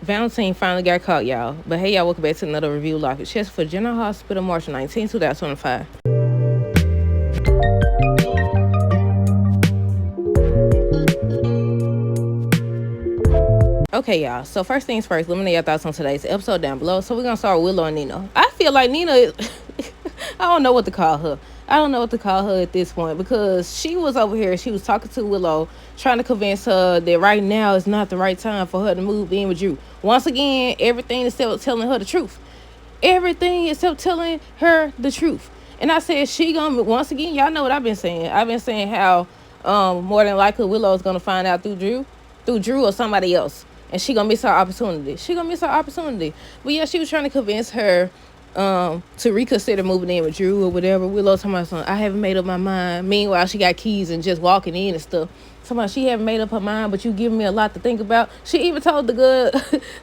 Valentine finally got caught, y'all. But hey, y'all, welcome back to another review lock of chest for General Hospital, March 19, 2025. Okay, y'all. So first things first, let me know your thoughts on today's episode down below. So we're gonna start with Willow and Nina. I feel like Nina is I don't know what to call her. I don't know what to call her at this point because she was over here. She was talking to Willow, trying to convince her that right now is not the right time for her to move in with Drew. Once again, everything except telling her the truth. Everything except telling her the truth. And I said she gonna, once again, y'all know what I've been saying. I've been saying how more than likely Willow's gonna find out through Drew or somebody else. And she gonna miss her opportunity. But yeah, she was trying to convince her to reconsider moving in with Drew or whatever. Willow talking about something, I haven't made up my mind. Meanwhile, she got keys and just walking in and stuff. Somehow she haven't made up her mind, but you giving me a lot to think about. She even told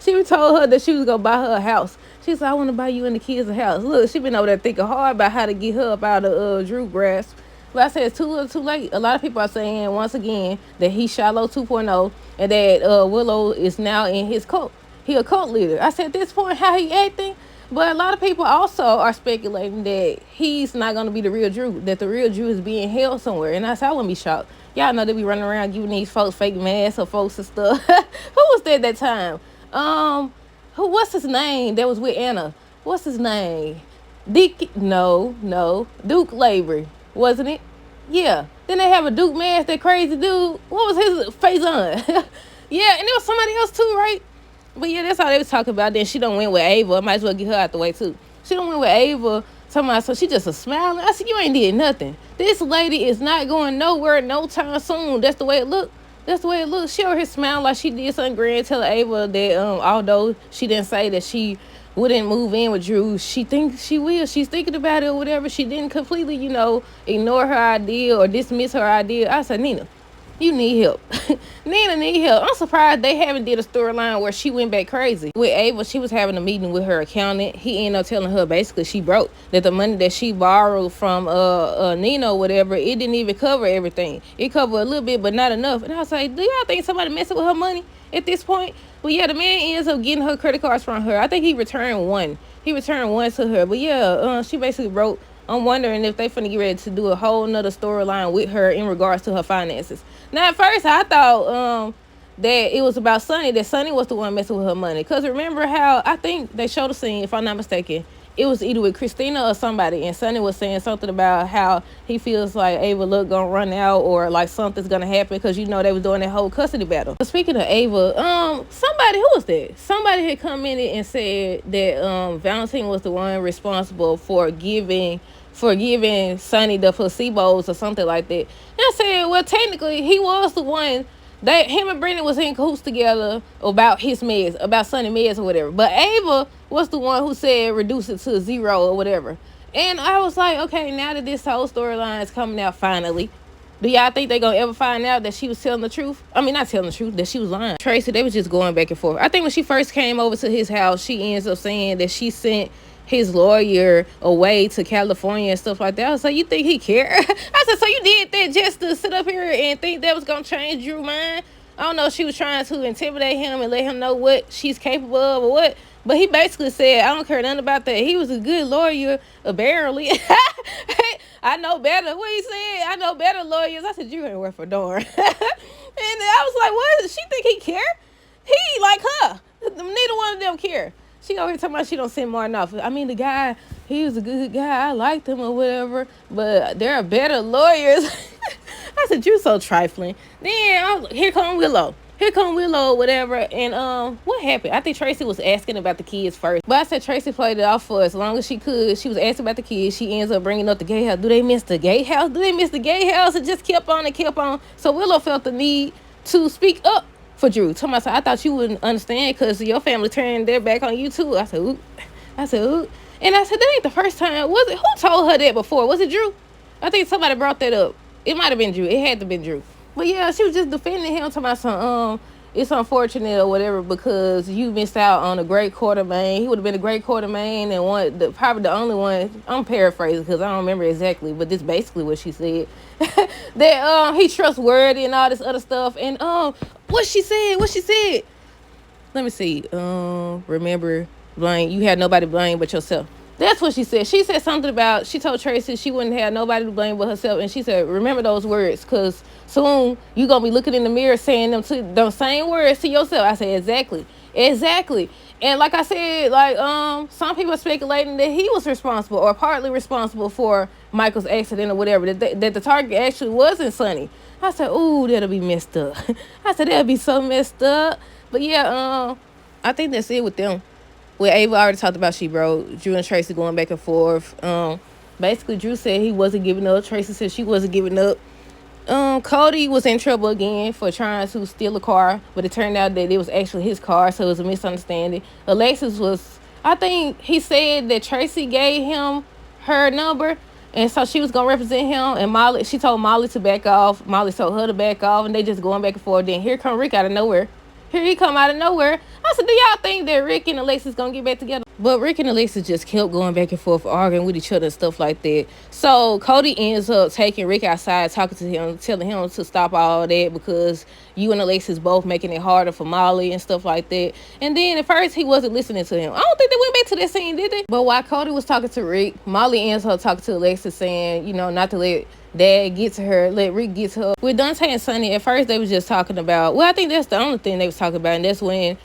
she even told her that she was gonna buy her a house. She said, I want to buy you and the kids a house. Look, she been over there thinking hard about how to get her up out of Drew grasp. But I said it's too little too late. A lot of people are saying, once again, that he's shallow 2.0 and that Willow is now in his cult. He a cult leader. I said at this point, how he acting? But a lot of people also are speculating that he's not going to be the real Drew, that the real Drew is being held somewhere. And I said, I wouldn't be shocked. Y'all know they be running around giving these folks fake masks or folks and stuff. Who was there at that time? What's his name that was with Anna? What's his name? Duke Labor, wasn't it? Yeah. Then they have a Duke mask, that crazy dude. What was his face on? Yeah, and there was somebody else too, right? But yeah, that's all they was talking about. Then she done went with Ava. I might as well get her out the way too. She done went with Ava. Talking about, so she just a smiling. I said, you ain't did nothing. This lady is not going nowhere no time soon. That's the way it look. She over here smiling like she did something grand, telling Ava that although she didn't say that she wouldn't move in with Drew, she thinks she will. She's thinking about it or whatever. She didn't completely, ignore her idea or dismiss her idea. I said, Nina, you need help. Nina need help. I'm surprised they haven't did a storyline where she went back crazy. With Ava, she was having a meeting with her accountant. He ended up telling her basically she broke. That the money that she borrowed from Nina or whatever, it didn't even cover everything. It covered a little bit, but not enough. And I was like, do y'all think somebody messing with her money at this point? But yeah, the man ends up getting her credit cards from her. I think he returned one. He returned one to her. But yeah, she basically broke. I'm wondering if they finna get ready to do a whole nother storyline with her in regards to her finances. Now, at first, I thought that it was about Sonny, that Sonny was the one messing with her money. Because remember how, I think they showed a scene, if I'm not mistaken, it was either with Christina or somebody, and Sonny was saying something about how he feels like Ava look gonna run out or like something's gonna happen because they was doing that whole custody battle. But speaking of Ava, somebody, who was that? Somebody had come in and said that Valentine was the one responsible for giving Sonny the placebos or something like that. And I said, well, technically, he was the one that him and Brendan was in cahoots together about his meds, about Sonny meds or whatever. But Ava was the one who said reduce it to 0 or whatever. And I was like, okay, now that this whole storyline is coming out finally, do y'all think they gonna ever find out that she was telling the truth? I mean, not telling the truth, that she was lying. Tracy, they was just going back and forth. I think when she first came over to his house, she ends up saying that she sent his lawyer away to California and stuff like that. I was like, you think he cared? I said, so you did that just to sit up here and think that was going to change Drew's mind? I don't know if she was trying to intimidate him and let him know what she's capable of or what. But he basically said, I don't care nothing about that. He was a good lawyer, apparently. I know better. What he said, I know better lawyers. I said, you ain't worth for darn. And I was like, what? Does she think he care? He like her. Neither one of them care. She over here talking about she don't send Martin off. I mean, the guy, he was a good guy. I liked him or whatever. But there are better lawyers. I said, you're so trifling. Then, here come Willow. Or whatever. And what happened? I think Tracy was asking about the kids first. But I said Tracy played it off for as long as she could. She was asking about the kids. She ends up bringing up the gay house. Do they miss the gay house? It just kept on. So Willow felt the need to speak up for Drew. Told myself, I thought you wouldn't understand because your family turned their back on you too. I said, ooh. And I said, that ain't the first time. Was it? Who told her that before? Was it Drew? I think somebody brought that up. It might have been Drew. It had to have been Drew. But yeah, she was just defending him, talking about some, it's unfortunate or whatever because you missed out on a great quartermain. He would have been a great quartermain and probably the only one, I'm paraphrasing because I don't remember exactly, but this is basically what she said. That he trustworthy and all this other stuff. And what she said, Let me see. Remember, blame. You had nobody to blame but yourself. That's what she said. She said something about, she told Tracy she wouldn't have nobody to blame but herself. And she said, remember those words, because soon you going to be looking in the mirror saying those same words to yourself. I said, exactly. Exactly. And like I said, like, some people are speculating that he was responsible or partly responsible for Michael's accident or whatever, that the target actually wasn't Sonny. I said, ooh, that'll be messed up. I said, that'll be so messed up. But yeah, I think that's it with them. Well, Ava already talked about she broke. Drew and Tracy going back and forth. Basically, Drew said he wasn't giving up. Tracy said she wasn't giving up. Cody was in trouble again for trying to steal a car, but it turned out that it was actually his car, so it was a misunderstanding. Alexis was, I think he said that Tracy gave him her number, and so she was gonna represent him. And Molly, she told Molly to back off. Molly told her to back off, and they just going back and forth. Then here come Rick out of nowhere. Here he come out of nowhere. I said, do y'all think that Rick and Alexis gonna get back together? But Rick and Alexis just kept going back and forth, arguing with each other and stuff like that. So Cody ends up taking Rick outside, talking to him, telling him to stop all that because you and Alexis both making it harder for Molly and stuff like that. And then at first he wasn't listening to him. I don't think they went back to that scene, did they? But while Cody was talking to Rick, Molly ends up talking to Alexis, saying, not to let Dad get to her, let Rick get to her. With Dante and Sonny, at first they was just talking about, well, I think that's the only thing they was talking about, and that's when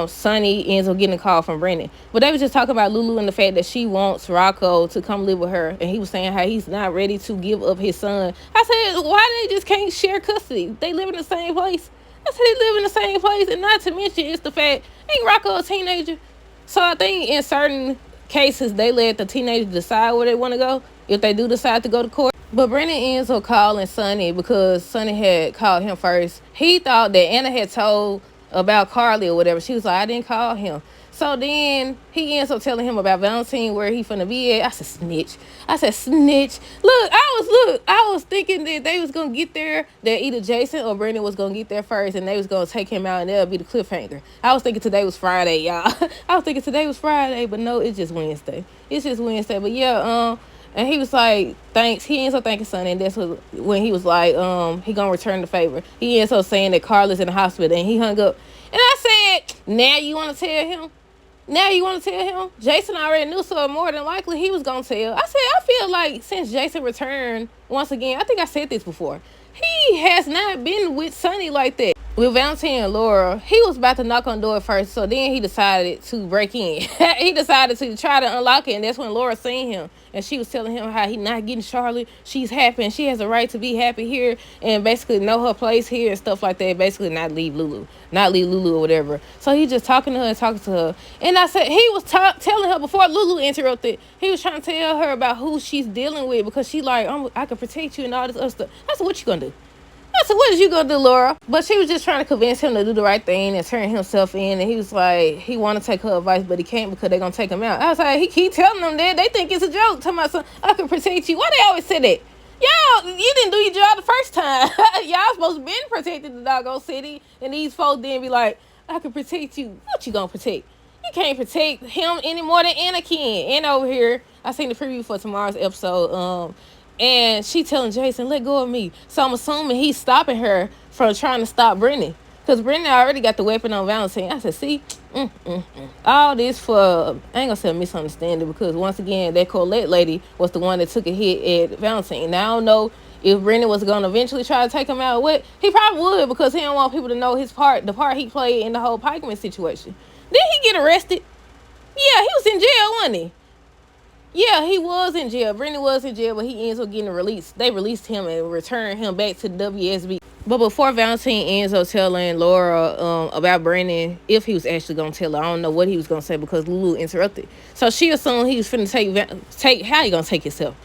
Sonny ends up getting a call from Brennan. But they was just talking about Lulu and the fact that she wants Rocco to come live with her, and he was saying how he's not ready to give up his son. I said, why they just can't share custody? They live in the same place. I said they live in the same place, and not to mention it's the fact, ain't Rocco a teenager? So I think in certain cases they let the teenager decide where they want to go, if they do decide to go to court. But Brennan ends up calling Sonny because Sonny had called him first. He thought that Anna had told about Carly or whatever. She was like, I didn't call him. So then he ends up telling him about Valentine, where he finna be at. I said, snitch. I said, snitch. I was thinking that they was gonna get there, that either Jason or Brennan was gonna get there first, and they was gonna take him out, and that'll be the cliffhanger. I was thinking today was Friday, y'all. I was thinking today was Friday, but no, it's just Wednesday. It's just Wednesday. But yeah, and he was like, thanks. He ends up thanking Sonny, and that's when he was like, he gonna return the favor. He ends up saying that Carla's in the hospital, and he hung up. And I said, now you want to tell him? Now you want to tell him? Jason already knew, so more than likely he was gonna tell. I said, I feel like since Jason returned, once again, I think I said this before, he has not been with Sonny like that. With Valentine and Laura, he was about to knock on the door first, so then he decided to break in. He decided to try to unlock it, and that's when Laura seen him, and she was telling him how he not getting Charlotte. She's happy, and she has a right to be happy here, and basically know her place here and stuff like that. Basically, not leave Lulu or whatever. So he just talking to her, and I said he was telling her before Lulu interrupted. He was trying to tell her about who she's dealing with because she like, I can protect you and all this other stuff. I said, what you gonna do? I said, what is you gonna do, Laura? But she was just trying to convince him to do the right thing and turn himself in. And he was like, he want to take her advice, but he can't because they're gonna take him out. I was like, he keep telling them that. They think it's a joke. Talking about, I can protect you. Why they always say that? Y'all, you didn't do your job the first time. Y'all supposed to been protecting the doggone city. And these folks then be like, I can protect you. What you gonna protect? You can't protect him any more than Anna can. And over here, I seen the preview for tomorrow's episode. And she telling Jason, let go of me. So I'm assuming he's stopping her from trying to stop Brennan. Because Brennan already got the weapon on Valentine. I said, see, all this for, I ain't going to say a misunderstanding. Because once again, that Colette lady was the one that took a hit at Valentine. Now, I don't know if Brennan was going to eventually try to take him out or what. He probably would because he don't want people to know his part, the part he played in the whole Pikeman situation. Did he get arrested? Yeah, he was in jail, wasn't he? Yeah, he was in jail. Brennan was in jail, but he ends up getting released. They released him and returned him back to WSB. But before Valentine ends up telling Laura about Brennan, if he was actually going to tell her, I don't know what he was going to say because Lulu interrupted. So she assumed he was finna take how you going to take yourself?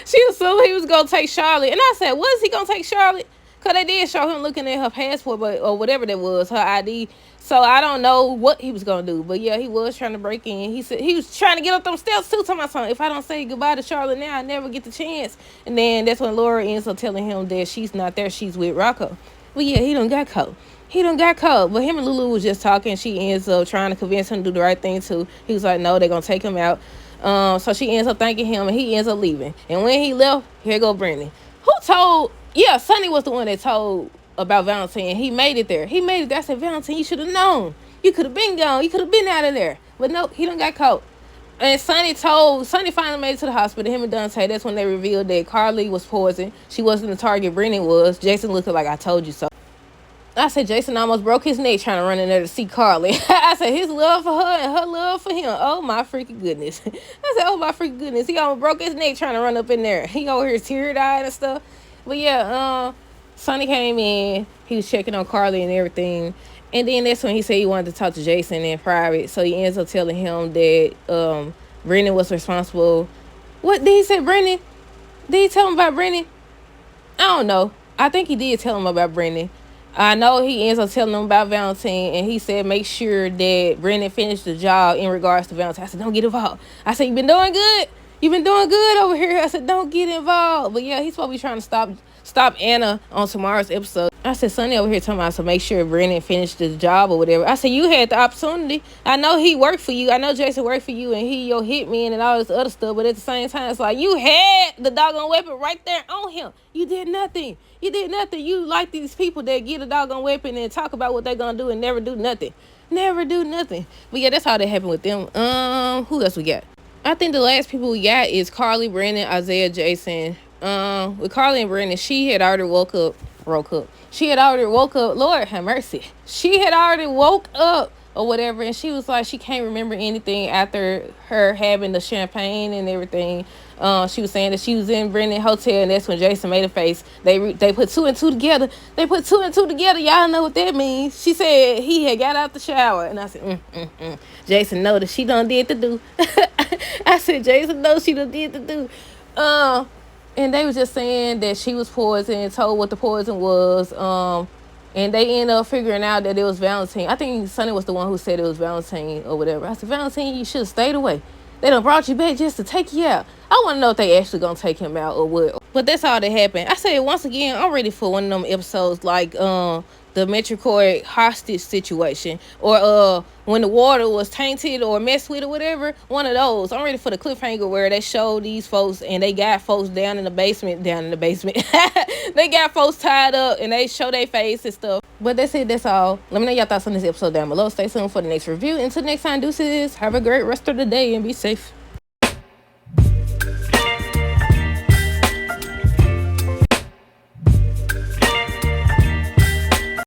She assumed he was going to take Charlotte. And I said, what is he going to take Charlotte? Because they did show him looking at her passport or whatever that was, her ID. So I don't know what he was going to do. But yeah, he was trying to break in. He said he was trying to get up them steps too. Talking about something. If I don't say goodbye to Charlotte now, I never get the chance. And then that's when Laura ends up telling him that she's not there. She's with Rocco. Well, yeah, he done got caught. But him and Lulu was just talking. She ends up trying to convince him to do the right thing too. He was like, no, they're going to take him out. So she ends up thanking him and he ends up leaving. And when he left, here go Brennan. Who told... Yeah, Sonny was the one that told about Valentine. He made it there. He made it there. I said, Valentine, you should have known. You could have been gone. You could have been out of there. But nope, he done got caught. And Sonny finally made it to the hospital. Him and Dante. That's when they revealed that Carly was poisoned. She wasn't the target Brennan was. Jason looked like I told you so. I said, Jason almost broke his neck trying to run in there to see Carly. I said, his love for her and her love for him. Oh, my freaking goodness. I said, oh, my freaking goodness. He almost broke his neck trying to run up in there. He over here teary-eyed and stuff. But, yeah, Sonny came in. He was checking on Carly and everything. And then that's when he said he wanted to talk to Jason in private. So he ends up telling him that Brennan was responsible. What did he say, Brennan? Did he tell him about Brennan? I don't know. I think he did tell him about Brennan. I know he ends up telling him about Valentine, and he said make sure that Brennan finished the job in regards to Valentine. I said, don't get involved. I said, you've been doing good. You've been doing good over here. I said, don't get involved. But yeah, he's supposed to be trying to stop Anna on tomorrow's episode. I said, Sonny over here talking about, so make sure Brennan finished the job or whatever. I said, you had the opportunity. I know he worked for you. I know Jason worked for you, and he your hitman and all this other stuff. But at the same time, it's like, you had the doggone weapon right there on him. You did nothing. You did nothing. You like these people that get a doggone weapon and talk about what they're going to do and never do nothing. Never do nothing. But yeah, that's how that happened with them. Who else we got? I think the last people we got is Carly, Brandon, Isaiah, Jason. With Carly and Brandon, she had already woke up. She had already woke up. Lord have mercy. She had already woke up or whatever, and she was like, she can't remember anything after her having the champagne and everything. She was saying that she was in Brandon Hotel, and that's when Jason made a face. They put two and two together. Y'all know what that means. She said he had got out the shower, and I said, Jason know that she done did the do. I said, Jason knows she done did the do. And they was just saying that she was poisoned, told what the poison was. And they ended up figuring out that it was Valentine. I think Sonny was the one who said it was Valentine or whatever. I said, Valentine, you should have stayed away. They done brought you back just to take you out. I want to know if they actually going to take him out or what. But that's all that happened. I said, once again, I'm ready for one of them episodes like the Metrocourt hostage situation, or when the water was tainted or messed with or whatever. One of those. I'm ready for the cliffhanger where they show these folks and they got folks down in the basement. They got folks tied up and they show their face and stuff. But that's it. That's all. Let me know your thoughts on this episode down below. Stay tuned for the next review. Until next time, deuces. Have a great rest of the day and be safe.